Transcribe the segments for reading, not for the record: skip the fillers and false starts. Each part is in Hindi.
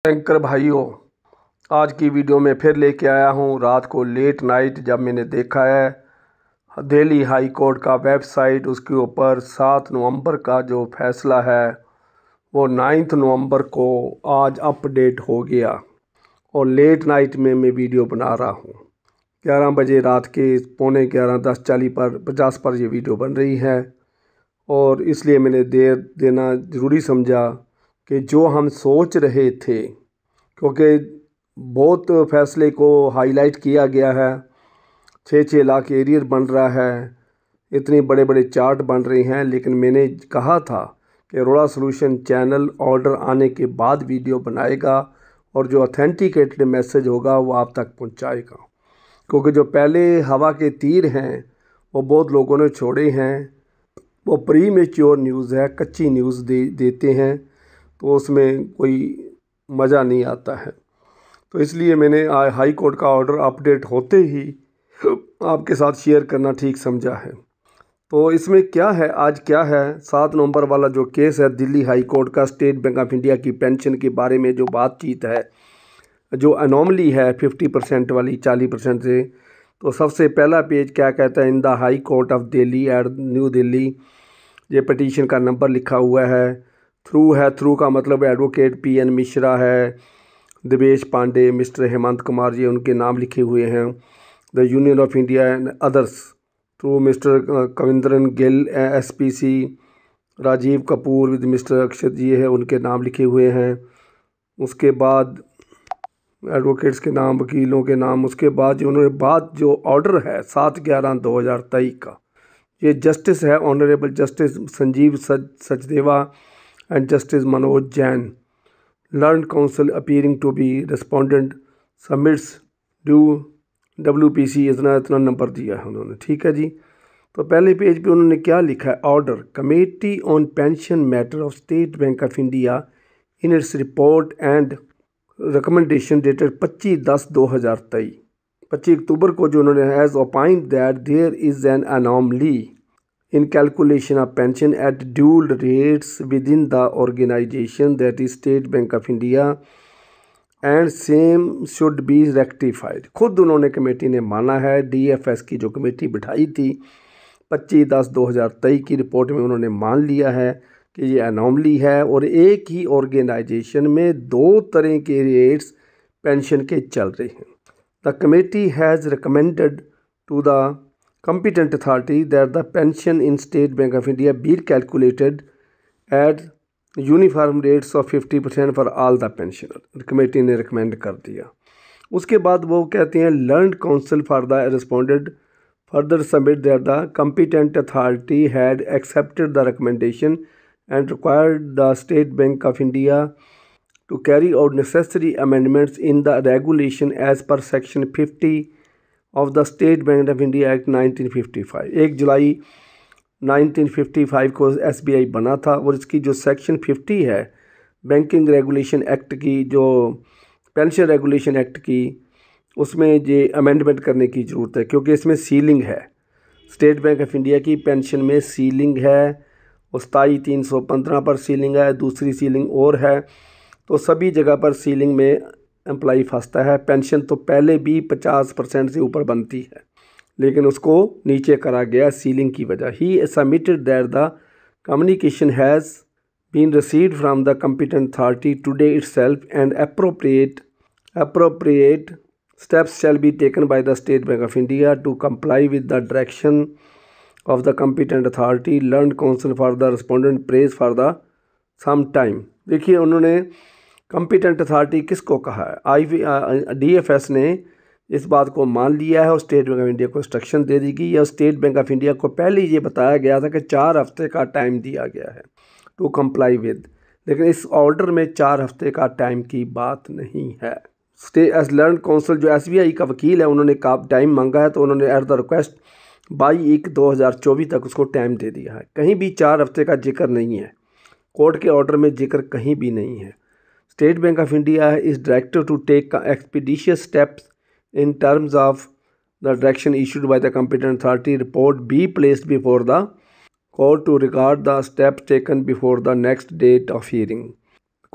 एंकर भाइयों, आज की वीडियो में फिर लेके आया हूँ। रात को लेट नाइट जब मैंने देखा है दिल्ली हाई कोर्ट का वेबसाइट, उसके ऊपर 7 नवंबर का जो फैसला है वो 9 नवंबर को आज अपडेट हो गया और लेट नाइट में मैं वीडियो बना रहा हूँ। 11 बजे रात के पौने 11, 10:50 पर ये वीडियो बन रही है और इसलिए मैंने देर देना ज़रूरी समझा कि जो हम सोच रहे थे, क्योंकि बहुत फैसले को हाईलाइट किया गया है, 6-6 लाख एरियर बन रहा है, इतने बड़े बड़े चार्ट बन रहे हैं, लेकिन मैंने कहा था कि रोड़ा सॉल्यूशन चैनल ऑर्डर आने के बाद वीडियो बनाएगा और जो ऑथेंटिकेटेड मैसेज होगा वो आप तक पहुंचाएगा। क्योंकि जो पहले हवा के तीर हैं वो बहुत लोगों ने छोड़े हैं, वो प्री मैच्योर न्यूज़ है, कच्ची न्यूज़ देते हैं, तो उसमें कोई मज़ा नहीं आता है। तो इसलिए मैंने हाई कोर्ट का ऑर्डर अपडेट होते ही आपके साथ शेयर करना ठीक समझा है। तो इसमें क्या है, आज क्या है, 7 नवंबर वाला जो केस है दिल्ली हाई कोर्ट का, स्टेट बैंक ऑफ इंडिया की पेंशन के बारे में जो बातचीत है, जो अनोमली है 50% वाली 40% से। तो सबसे पहला पेज क्या कहता है, in the High Court of Delhi at New Delhi, ये पटिशन का नंबर लिखा हुआ है। थ्रू है, थ्रू का मतलब एडवोकेट PN मिश्रा है, देवेश पांडे, मिस्टर हेमंत कुमार जी उनके नाम लिखे हुए हैं। The union of India and others through mister Kavindran Gill, SPC Rajeev Kapoor with mister Akshat ji है, उनके नाम लिखे हुए हैं। उसके बाद एडवोकेट्स के नाम, वकीलों के नाम। उसके बाद जो उन्होंने जो ऑर्डर है 7/11/2023 का, ये जस्टिस है honourable justice Sanjeev Sachdeva and justice Manoj Jain, learned counsel appearing to be respondent submits due WPC, इतना नंबर दिया है उन्होंने, ठीक है जी। तो पहले पेज पे उन्होंने क्या लिखा है, order committee on pension matter of State Bank of India in its report and recommendation dated 25/10/2023, 25 अक्टूबर को जो उन्होंने has opined that there is an anomaly in calculation of pension at dual rates within the organization, that is State Bank of India, and same should be rectified। खुद उन्होंने कमेटी ने माना है, DFS की जो कमेटी बिठाई थी 25/10/2023 की रिपोर्ट में उन्होंने मान लिया है कि ये अनोमली है और एक ही ऑर्गेनाइजेशन में 2 तरह के रेट्स पेंशन के चल रहे हैं। The committee has recommended to the competent authority that the pension in State Bank of India be calculated at uniform rates of 50% for all the pensioner। Committee ने रिकमेंड कर दिया। उसके बाद वो कहते हैं learned council for the responded further submit that the competent authority had accepted the recommendation and required the State Bank of India to carry out necessary amendments in the regulation as per section 50 of the state Bank of India act 1955। 1 जुलाई 1955 को SBI बना था और इसकी जो सेक्शन 50 है बैंकिंग रेगुलेशन एक्ट की, जो पेंशन रेगुलेशन एक्ट की, उसमें ये अमेंडमेंट करने की ज़रूरत है, क्योंकि इसमें सीलिंग है। स्टेट बैंक ऑफ इंडिया की पेंशन में सीलिंग है, वो 27,315 पर सीलिंग है, दूसरी सीलिंग और है, तो सभी जगह पर सीलिंग में एम्प्लाई फंसता है। पेंशन तो पहले भी 50% से ऊपर बनती है, लेकिन उसको नीचे करा गया सीलिंग की वजह। He submitted that the communication has been received from the competent authority today itself and appropriate steps shall be taken by the State Bank of India to comply with the direction of the competent authority, learned counsel for the respondent praise for the some time। देखिए उन्होंने कॉम्पिटेंट अथॉरिटी किसको कहा है, DFS ने इस बात को मान लिया है और स्टेट बैंक ऑफ इंडिया को इंस्ट्रक्शन दे दी गई। या स्टेट बैंक ऑफ इंडिया को पहले ये बताया गया था कि 4 हफ्ते का टाइम दिया गया है टू कंप्लाई विद, लेकिन इस ऑर्डर में 4 हफ्ते का टाइम की बात नहीं है। एज लर्न काउंसिल जो SBI का वकील है, उन्होंने टाइम मांगा है, तो उन्होंने एट द रिक्वेस्ट 22/1/2024 तक उसको टाइम दे दिया है। कहीं भी 4 हफ्ते का जिक्र नहीं है, कोर्ट के ऑर्डर में जिक्र कहीं भी नहीं है। State Bank of India is directed to take expeditious steps in terms of the direction issued by the competent authority. Report be placed before the court to regard the steps taken before the next date of hearing।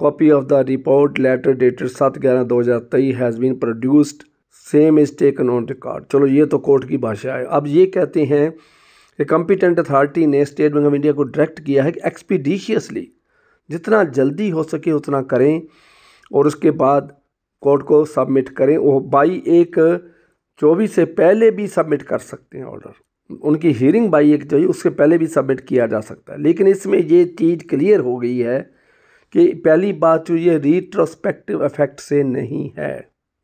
Copy of the report letter dated 7/11/2023 has been produced, same is taken on record. चलो ये तो कोर्ट की भाषा है। अब ये कहते हैं कि कॉम्पिटेंट अथॉरिटी ने स्टेट बैंक ऑफ इंडिया को डायरेक्ट किया है कि एक्सपीडिशियसली जितना जल्दी हो सके उतना करें और उसके बाद कोर्ट को सबमिट करें। वो 22/1/24 से पहले भी सबमिट कर सकते हैं ऑर्डर। उनकी हियरिंग 22/1 उससे पहले भी सबमिट किया जा सकता है। लेकिन इसमें ये चीज़ क्लियर हो गई है कि पहली बात तो ये रिट्रोस्पेक्टिव इफेक्ट से नहीं है।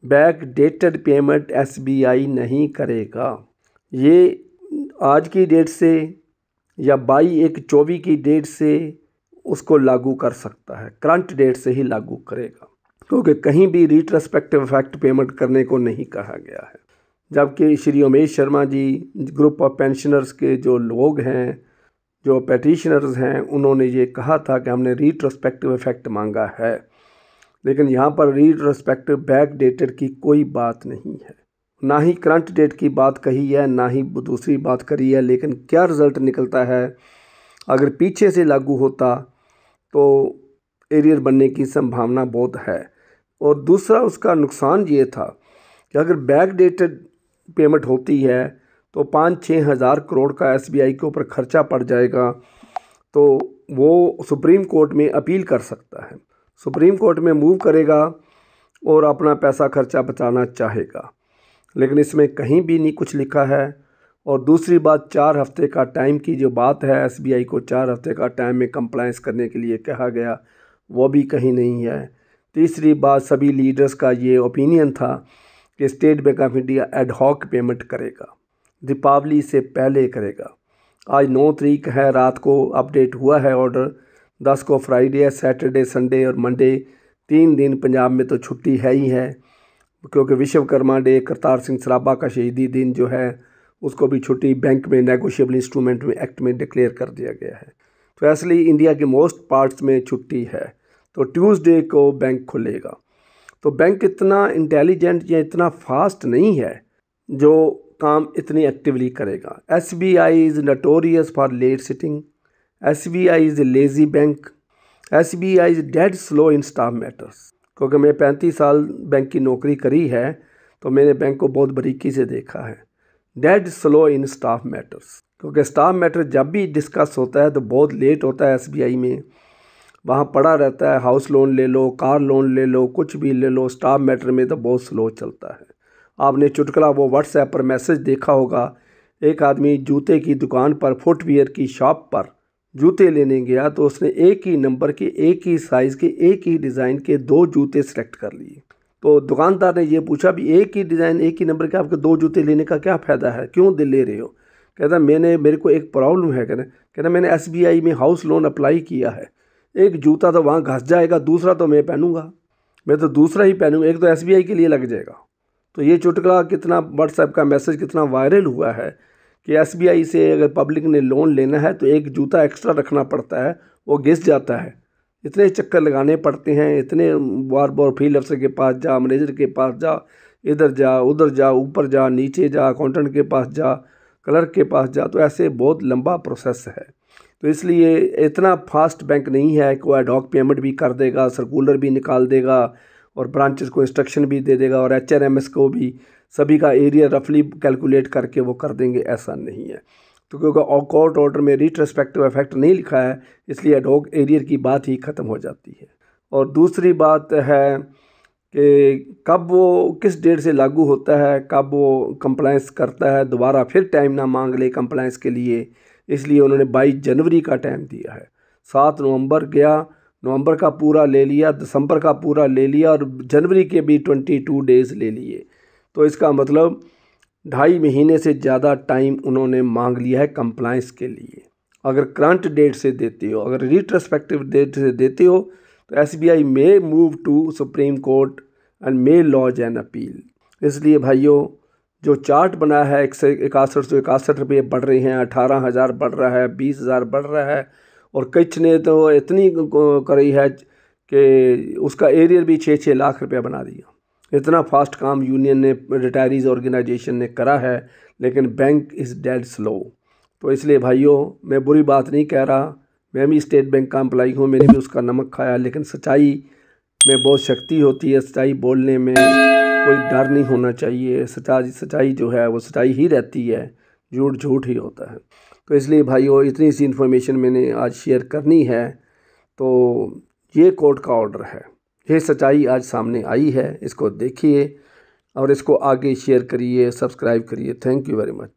बैक डेटेड पेमेंट एसबीआई नहीं करेगा। ये आज की डेट से या 22/1/24 की डेट से उसको लागू कर सकता है, करंट डेट से ही लागू करेगा, क्योंकि कहीं भी रिट्रोस्पेक्टिव इफेक्ट पेमेंट करने को नहीं कहा गया है। जबकि Shri Umesh Sharma ji group of pensioners के जो लोग हैं, जो पेटिशनर्स हैं, उन्होंने ये कहा था कि हमने रिट्रोस्पेक्टिव इफेक्ट मांगा है, लेकिन यहाँ पर रिट्रोस्पेक्टिव बैक डेटेड की कोई बात नहीं है, ना ही करंट डेट की बात कही है, ना ही दूसरी बात करी है। लेकिन क्या रिज़ल्ट निकलता है, अगर पीछे से लागू होता तो एरियर बनने की संभावना बहुत है। और दूसरा उसका नुकसान ये था कि अगर बैक डेटेड पेमेंट होती है तो 5-6 हज़ार करोड़ का एसबीआई के ऊपर खर्चा पड़ जाएगा, तो वो सुप्रीम कोर्ट में अपील कर सकता है, सुप्रीम कोर्ट में मूव करेगा और अपना पैसा खर्चा बचाना चाहेगा। लेकिन इसमें कहीं भी नहीं कुछ लिखा है। और दूसरी बात, 4 हफ्ते का टाइम की जो बात है, एसबीआई को 4 हफ्ते का टाइम में कंप्लायंस करने के लिए कहा गया, वो भी कहीं नहीं है। तीसरी बात, सभी लीडर्स का ये ओपिनियन था कि State Bank of India ad hoc payment करेगा, दीपावली से पहले करेगा। आज 9 तारीख है, रात को अपडेट हुआ है ऑर्डर, 10 को फ्राइडे है, सैटरडे संडे और मंडे 3 दिन पंजाब में तो छुट्टी है ही है, क्योंकि विश्वकर्मा डे, करतार सिंह सराभा का शहीदी दिन जो है उसको भी छुट्टी बैंक में नेगोशिएबल इंस्ट्रूमेंट में एक्ट में डिक्लेयर कर दिया गया है। तो इसलिए इंडिया के मोस्ट पार्ट्स में छुट्टी है, तो ट्यूसडे को बैंक खुलेगा। तो बैंक इतना इंटेलिजेंट या इतना फास्ट नहीं है जो काम इतनी एक्टिवली करेगा। SBI is notorious for late sitting, SBI is lazy bank, SBI is dead slow in staff matters. क्योंकि मैं 35 साल बैंक की नौकरी करी है, तो मैंने बैंक को बहुत बारीकी से देखा है। Dead slow in staff matters, क्योंकि स्टाफ मैटर जब भी डिस्कस होता है तो बहुत लेट होता है। एसबीआई में वहाँ पड़ा रहता है, हाउस लोन ले लो, कार लोन ले लो, कुछ भी ले लो, स्टाफ मैटर में तो बहुत स्लो चलता है। आपने चुटकुला वो व्हाट्सएप पर मैसेज देखा होगा, एक आदमी जूते की दुकान पर, फुटवियर की शॉप पर जूते लेने गया, तो उसने एक ही नंबर के, एक ही साइज़ के, एक ही डिज़ाइन के 2 जूते सेलेक्ट कर लिए। तो दुकानदार ने ये पूछा भी एक ही डिज़ाइन, एक ही नंबर के आपके 2 जूते लेने का क्या फ़ायदा है, क्यों ले रहे हो? कहता मेरे को एक प्रॉब्लम है। कहना मैंने एसबीआई में हाउस लोन अप्लाई किया है, एक जूता तो वहाँ घस जाएगा, दूसरा तो मैं पहनूंगा, मैं तो दूसरा ही पहनूंगा, एक तो एसबीआई के लिए लग जाएगा। तो ये चुटकुला कितना, व्हाट्सएप का मैसेज कितना वायरल हुआ है कि एसबीआई से अगर पब्लिक ने लोन लेना है तो एक जूता एक्स्ट्रा रखना पड़ता है, वो घिस जाता है, इतने चक्कर लगाने पड़ते हैं, इतने बार बार फील्ड अफसर के पास जा, मैनेजर के पास जा, इधर जा, उधर जा, ऊपर जा, नीचे जा, अकाउंटेंट के पास जा, क्लर्क के पास जा, तो ऐसे बहुत लंबा प्रोसेस है। तो इसलिए इतना फास्ट बैंक नहीं है कि वो एड हॉक पेमेंट भी कर देगा, सर्कुलर भी निकाल देगा और ब्रांचेस को इंस्ट्रक्शन भी दे देगा और एचआरएमएस को भी सभी का एरिया रफली कैलकुलेट करके वो कर देंगे, ऐसा नहीं है। तो क्योंकि कोर्ट ऑर्डर में रिट्रोस्पेक्टिव इफेक्ट नहीं लिखा है, इसलिए एड हॉक एरियर की बात ही ख़त्म हो जाती है। और दूसरी बात है कि कब वो किस डेट से लागू होता है, कब वो कंप्लायंस करता है, दोबारा फिर टाइम ना मांग ले कंप्लायंस के लिए, इसलिए उन्होंने 22 जनवरी का टाइम दिया है। 7 नवंबर गया, नवंबर का पूरा ले लिया, दिसंबर का पूरा ले लिया और जनवरी के भी 22 डेज़ ले लिए। तो इसका मतलब 2.5 महीने से ज़्यादा टाइम उन्होंने मांग लिया है कंप्लायंस के लिए। अगर करंट डेट से देते हो, अगर रिट्रोस्पेक्टिव डेट से देते हो, तो SBI may move to Supreme Court and may launch an appeal. इसलिए भाइयों, जो चार्ट बना है 6161 रुपये बढ़ रहे हैं, 18,000 बढ़ रहा है, 20,000 बढ़ रहा है, और कुछ ने तो इतनी करी है कि उसका एरियर भी 6-6 लाख रुपया बना दिया। इतना फास्ट काम यूनियन ने, रिटायरीज़ ऑर्गेनाइजेशन ने करा है, लेकिन बैंक इज़ डेड स्लो। तो इसलिए भाइयों, मैं बुरी बात नहीं कह रहा, मैं भी स्टेट बैंक का एम्प्लॉई हूँ, मैंने भी उसका नमक खाया, लेकिन सच्चाई में बहुत शक्ति होती है। सच्चाई बोलने में कोई डर नहीं होना चाहिए। सच्चाई जो है वो सच्चाई ही रहती है, झूठ झूठ ही होता है। तो इसलिए भाइयों, इतनी सी इन्फॉर्मेशन मैंने आज शेयर करनी है। तो ये कोर्ट का ऑर्डर है, ये सच्चाई आज सामने आई है, इसको देखिए और इसको आगे शेयर करिए, सब्सक्राइब करिए। Thank you very much.